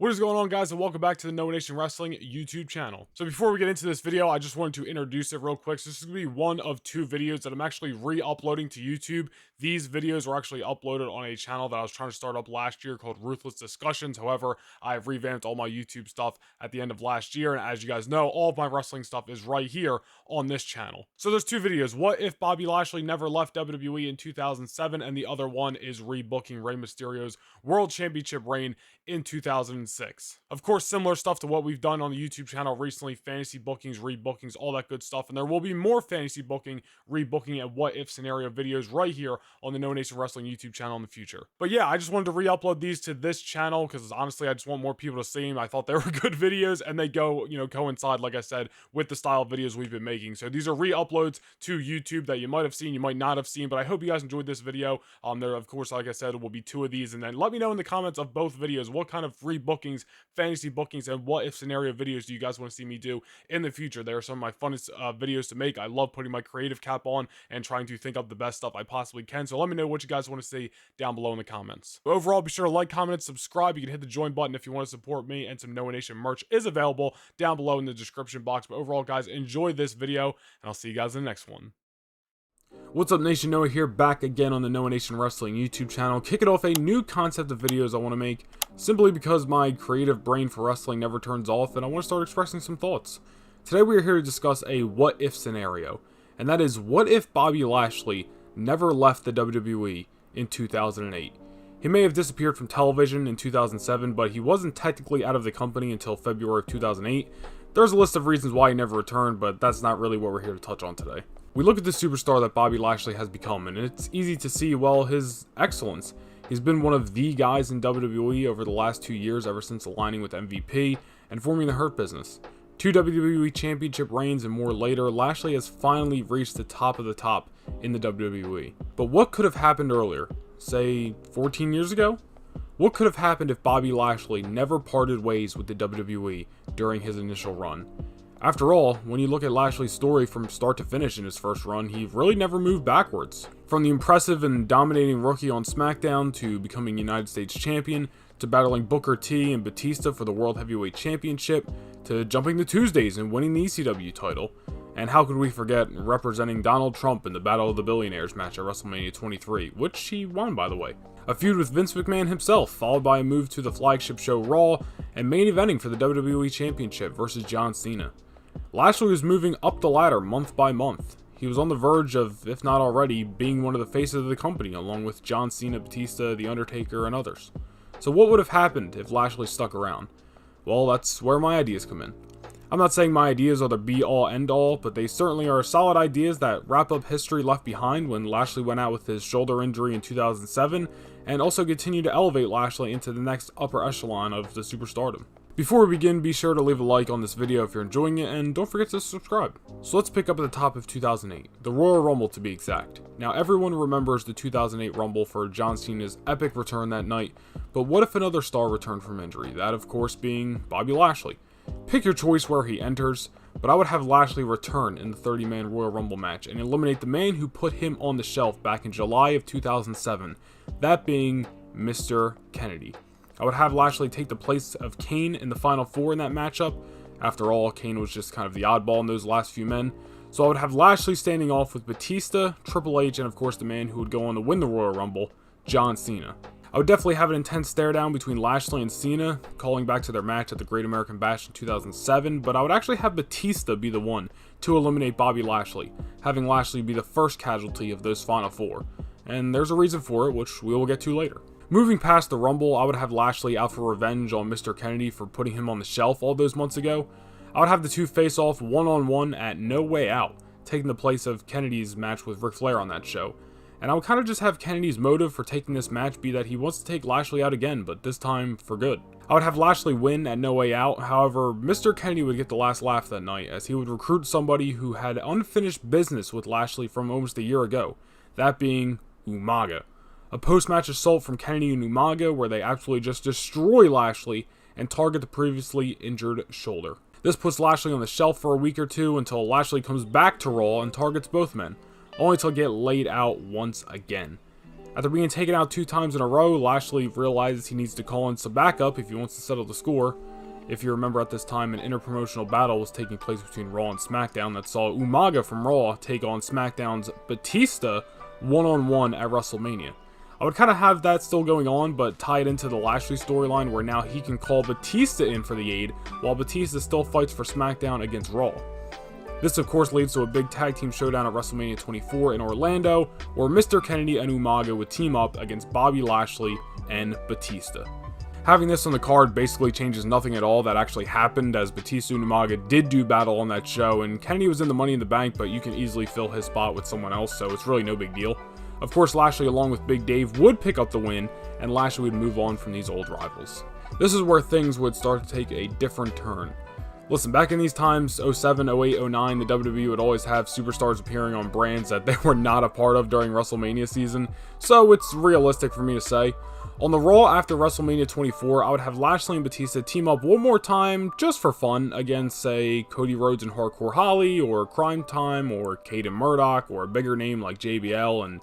What is going on, guys, and welcome back to the No Nation Wrestling YouTube channel. So before we get into this video, I just wanted to introduce it real quick. So this is going to be one of two videos that I'm actually re-uploading to YouTube. These videos were actually uploaded on a channel that I was trying to start up last year called Ruthless Discussions. However, I've revamped all my YouTube stuff at the end of last year, and as you guys know, all of my wrestling stuff is right here on this channel. So there's two videos. What if Bobby Lashley never left WWE in 2007? And the other one is rebooking Rey Mysterio's World Championship reign in 2006. Of course, similar stuff to what we've done on the YouTube channel recently, fantasy bookings, rebookings, all that good stuff. And there will be more fantasy booking, rebooking, and what if scenario videos right here on the No Nation Wrestling YouTube channel in the future. But yeah, I just wanted to re-upload these to this channel because honestly, I just want more people to see them. I thought they were good videos and they go, coincide, like I said, with the style of videos we've been making. So these are re-uploads to YouTube that you might have seen, you might not have seen, but I hope you guys enjoyed this video. There, of course, like I said, will be two of these. And then let me know in the comments of both videos what kind of rebookings, fantasy bookings, and what if scenario videos do you guys want to see me do in the future. They are some of my funnest videos to make. I love putting my creative cap on and trying to think up the best stuff I possibly can. So let me know what you guys want to see down below in the comments. But overall, be sure to like, comment, and subscribe. You can hit the join button if you want to support me, and some No Nation merch is available down below in the description box. But overall, guys, enjoy this video, and I'll see you guys in the next one. What's up, Nation? Noah here, back again on the No Nation Wrestling YouTube channel, kicking off a new concept of videos I want to make, simply because my creative brain for wrestling never turns off, and I want to start expressing some thoughts. Today we are here to discuss a what-if scenario, and that is, what if Bobby Lashley never left the WWE in 2008? He may have disappeared from television in 2007, but he wasn't technically out of the company until February of 2008. There's a list of reasons why he never returned, but that's not really what we're here to touch on today. We look at the superstar that Bobby Lashley has become, and it's easy to see, well, his excellence. He's been one of the guys in WWE over the last 2 years, ever since aligning with MVP and forming the Hurt Business. 2 WWE Championship reigns and more later, Lashley has finally reached the top of the top in the WWE. But what could have happened earlier? Say, 14 years ago? What could have happened if Bobby Lashley never parted ways with the WWE during his initial run? After all, when you look at Lashley's story from start to finish in his first run, he really never moved backwards. From the impressive and dominating rookie on SmackDown, to becoming United States Champion, to battling Booker T and Batista for the World Heavyweight Championship, to jumping to Tuesdays and winning the ECW title. And how could we forget representing Donald Trump in the Battle of the Billionaires match at WrestleMania 23, which he won, by the way. A feud with Vince McMahon himself, followed by a move to the flagship show Raw, and main eventing for the WWE Championship versus John Cena. Lashley was moving up the ladder month by month. He was on the verge of, if not already, being one of the faces of the company, along with John Cena, Batista, The Undertaker, and others. So what would have happened if Lashley stuck around? Well, that's where my ideas come in. I'm not saying my ideas are the be-all, end-all, but they certainly are solid ideas that wrap up history left behind when Lashley went out with his shoulder injury in 2007, and also continue to elevate Lashley into the next upper echelon of the superstardom. Before we begin, be sure to leave a like on this video if you're enjoying it, and don't forget to subscribe. So let's pick up at the top of 2008, the Royal Rumble to be exact. Now, everyone remembers the 2008 Rumble for John Cena's epic return that night, but what if another star returned from injury? That, of course, being Bobby Lashley. Pick your choice where he enters, but I would have Lashley return in the 30-man Royal Rumble match and eliminate the man who put him on the shelf back in July of 2007, that being Mr. Kennedy. I would have Lashley take the place of Kane in the Final Four in that matchup. After all, Kane was just kind of the oddball in those last few men. So I would have Lashley standing off with Batista, Triple H, and of course the man who would go on to win the Royal Rumble, John Cena. I would definitely have an intense stare down between Lashley and Cena, calling back to their match at the Great American Bash in 2007, but I would actually have Batista be the one to eliminate Bobby Lashley, having Lashley be the first casualty of those Final Four. And there's a reason for it, which we will get to later. Moving past the Rumble, I would have Lashley out for revenge on Mr. Kennedy for putting him on the shelf all those months ago. I would have the two face off one-on-one at No Way Out, taking the place of Kennedy's match with Ric Flair on that show. And I would kind of just have Kennedy's motive for taking this match be that he wants to take Lashley out again, but this time for good. I would have Lashley win at No Way Out, however, Mr. Kennedy would get the last laugh that night, as he would recruit somebody who had unfinished business with Lashley from almost a year ago, that being Umaga. A post-match assault from Kennedy and Umaga where they absolutely just destroy Lashley and target the previously injured shoulder. This puts Lashley on the shelf for a week or two until Lashley comes back to Raw and targets both men, only to get laid out once again. After being taken out 2 times in a row, Lashley realizes he needs to call in some backup if he wants to settle the score. If you remember, at this time, an interpromotional battle was taking place between Raw and SmackDown that saw Umaga from Raw take on SmackDown's Batista one-on-one at WrestleMania. I would kind of have that still going on, but tie it into the Lashley storyline where now he can call Batista in for the aid, while Batista still fights for SmackDown against Raw. This of course leads to a big tag team showdown at WrestleMania 24 in Orlando, where Mr. Kennedy and Umaga would team up against Bobby Lashley and Batista. Having this on the card basically changes nothing at all that actually happened, as Batista and Umaga did do battle on that show, and Kennedy was in the Money in the Bank, but you can easily fill his spot with someone else, so it's really no big deal. Of course, Lashley along with Big Dave would pick up the win, and Lashley would move on from these old rivals. This is where things would start to take a different turn. Listen, back in these times, 07, 08, 09, the WWE would always have superstars appearing on brands that they were not a part of during WrestleMania season, so it's realistic for me to say. On the Raw after WrestleMania 24, I would have Lashley and Batista team up one more time, just for fun, against, say, Cody Rhodes and Hardcore Holly, or Crime Time, or Cade and Murdoch, or a bigger name like JBL, and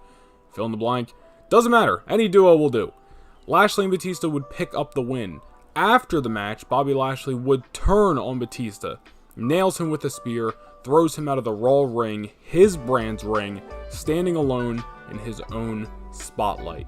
fill in the blank. Doesn't matter, any duo will do. Lashley and Batista would pick up the win. After the match, Bobby Lashley would turn on Batista, nails him with a spear, throws him out of the Raw ring, his brand's ring, standing alone in his own spotlight.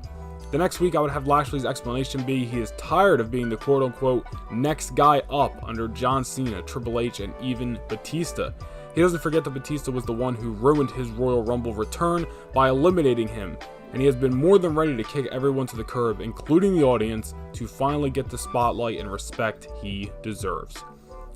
The next week, I would have Lashley's explanation be he is tired of being the quote-unquote next guy up under John Cena, Triple H, and even Batista. He doesn't forget that Batista was the one who ruined his Royal Rumble return by eliminating him, and he has been more than ready to kick everyone to the curb, including the audience, to finally get the spotlight and respect he deserves.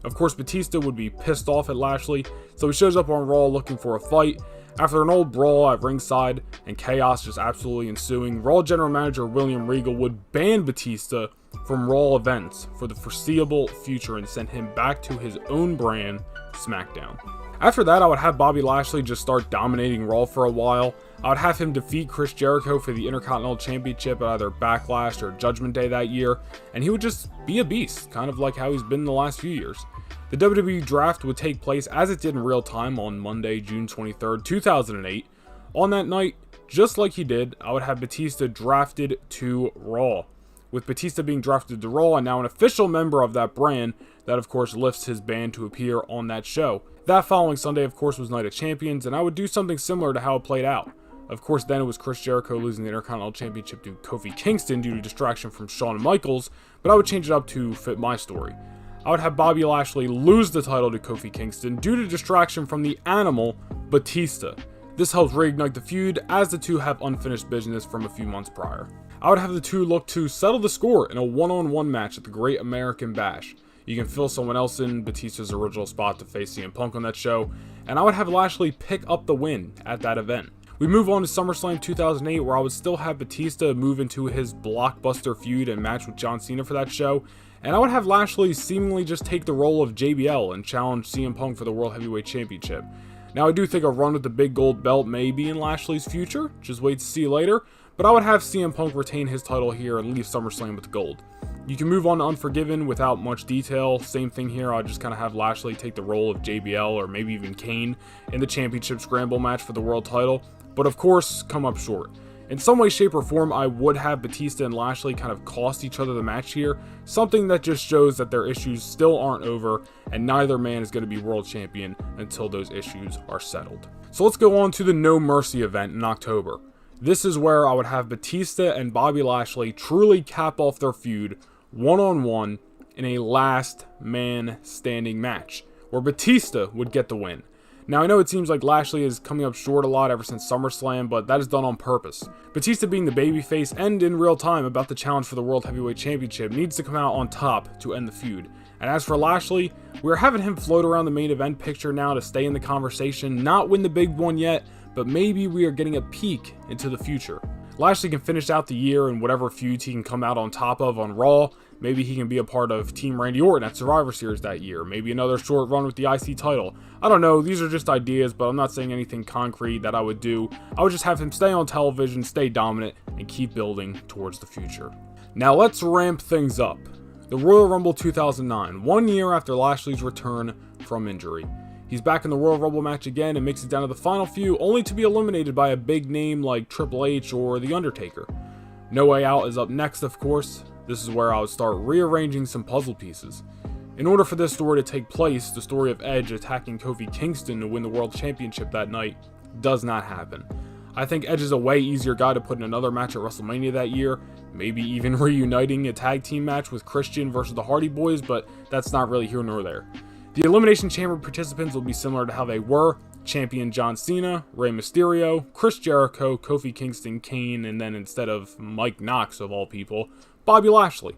Of course, Batista would be pissed off at Lashley, so he shows up on Raw looking for a fight. After an old brawl at ringside and chaos just absolutely ensuing, Raw General Manager William Regal would ban Batista from Raw events for the foreseeable future and send him back to his own brand, SmackDown. After that, I would have Bobby Lashley just start dominating Raw for a while. I would have him defeat Chris Jericho for the Intercontinental Championship at either Backlash or Judgment Day that year, and he would just be a beast, kind of like how he's been the last few years. The WWE Draft would take place as it did in real time on Monday, June 23rd, 2008. On that night, just like he did, I would have Batista drafted to Raw. With Batista being drafted to Raw and now an official member of that brand, that of course lifts his band to appear on that show. That following Sunday, of course, was Night of Champions, and I would do something similar to how it played out. Of course, then it was Chris Jericho losing the Intercontinental Championship to Kofi Kingston due to distraction from Shawn Michaels, but I would change it up to fit my story. I would have Bobby Lashley lose the title to Kofi Kingston due to distraction from the animal, Batista. This helps reignite the feud, as the two have unfinished business from a few months prior. I would have the two look to settle the score in a one-on-one match at the Great American Bash. You can fill someone else in Batista's original spot to face CM Punk on that show, and I would have Lashley pick up the win at that event. We move on to SummerSlam 2008, where I would still have Batista move into his blockbuster feud and match with John Cena for that show, and I would have Lashley seemingly just take the role of JBL and challenge CM Punk for the World Heavyweight Championship. Now, I do think a run with the big gold belt may be in Lashley's future, just wait to see later, but I would have CM Punk retain his title here and leave SummerSlam with the gold. You can move on to Unforgiven without much detail. Same thing here, I'll just kind of have Lashley take the role of JBL or maybe even Kane in the championship scramble match for the world title, but of course, come up short. In some way, shape, or form, I would have Batista and Lashley kind of cost each other the match here, something that just shows that their issues still aren't over, and neither man is going to be world champion until those issues are settled. So let's go on to the No Mercy event in October. This is where I would have Batista and Bobby Lashley truly cap off their feud one-on-one in a last man standing match, where Batista would get the win. Now, I know it seems like Lashley is coming up short a lot ever since SummerSlam, but that is done on purpose. Batista, being the babyface and in real time about the challenge for the World Heavyweight Championship, needs to come out on top to end the feud. And as for Lashley, we're having him float around the main event picture now to stay in the conversation, not win the big one yet, but maybe we are getting a peek into the future. Lashley can finish out the year in whatever feuds he can come out on top of on Raw. Maybe he can be a part of Team Randy Orton at Survivor Series that year. Maybe another short run with the IC title. I don't know, these are just ideas, but I'm not saying anything concrete that I would do. I would just have him stay on television, stay dominant, and keep building towards the future. Now let's ramp things up. The Royal Rumble 2009, 1 year after Lashley's return from injury. He's back in the Royal Rumble match again and makes it down to the final few, only to be eliminated by a big name like Triple H or The Undertaker. No Way Out is up next, of course. This is where I would start rearranging some puzzle pieces. In order for this story to take place, the story of Edge attacking Kofi Kingston to win the World Championship that night does not happen. I think Edge is a way easier guy to put in another match at WrestleMania that year, maybe even reuniting a tag team match with Christian versus the Hardy Boys, but that's not really here nor there. The Elimination Chamber participants will be similar to how they were: champion John Cena, Rey Mysterio, Chris Jericho, Kofi Kingston, Kane, and then instead of Mike Knox of all people, Bobby Lashley.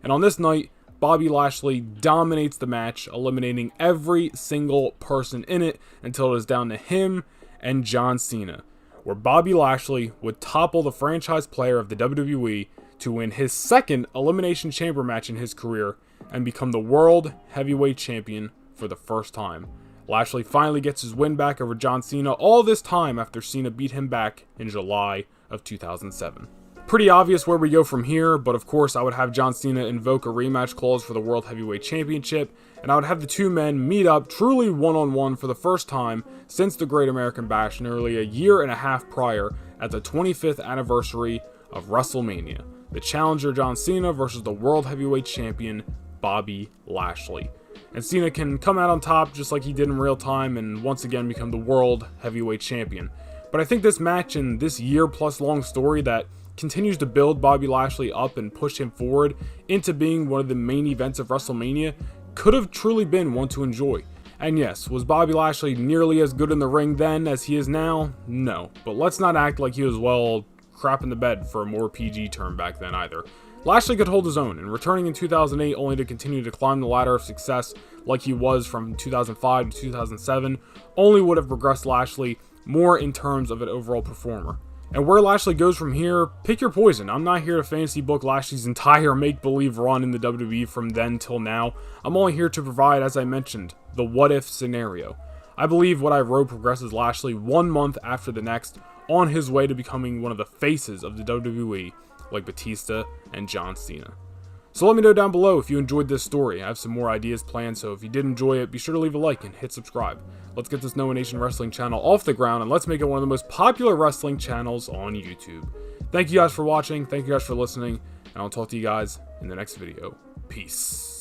And on this night, Bobby Lashley dominates the match, eliminating every single person in it until it is down to him and John Cena, where Bobby Lashley would topple the franchise player of the WWE to win his second Elimination Chamber match in his career and become the World Heavyweight Champion for the first time. Lashley finally gets his win back over John Cena, all this time after Cena beat him back in July of 2007. Pretty obvious where we go from here, but of course I would have John Cena invoke a rematch clause for the World Heavyweight Championship, and I would have the two men meet up truly one-on-one for the first time since the Great American Bash nearly a year and a half prior at the 25th anniversary of WrestleMania. The challenger John Cena versus the World Heavyweight Champion Bobby Lashley. And Cena can come out on top just like he did in real time and once again become the World Heavyweight Champion. But I think this match and this year-plus long story that continues to build Bobby Lashley up and push him forward into being one of the main events of WrestleMania could have truly been one to enjoy. And yes, was Bobby Lashley nearly as good in the ring then as he is now? No, but let's not act like he was, well, crap in the bed for a more PG term back then either. Lashley could hold his own, and returning in 2008 only to continue to climb the ladder of success like he was from 2005 to 2007 only would have progressed Lashley more in terms of an overall performer. And where Lashley goes from here, pick your poison. I'm not here to fantasy book Lashley's entire make-believe run in the WWE from then till now. I'm only here to provide, as I mentioned, the what-if scenario. I believe what I wrote progresses Lashley 1 month after the next on his way to becoming one of the faces of the WWE, like Batista and John Cena. So let me know down below if you enjoyed this story. I have some more ideas planned, so if you did enjoy it, be sure to leave a like and hit subscribe. Let's get this Noah Nation Wrestling channel off the ground, and let's make it one of the most popular wrestling channels on YouTube. Thank you guys for watching, thank you guys for listening, and I'll talk to you guys in the next video. Peace.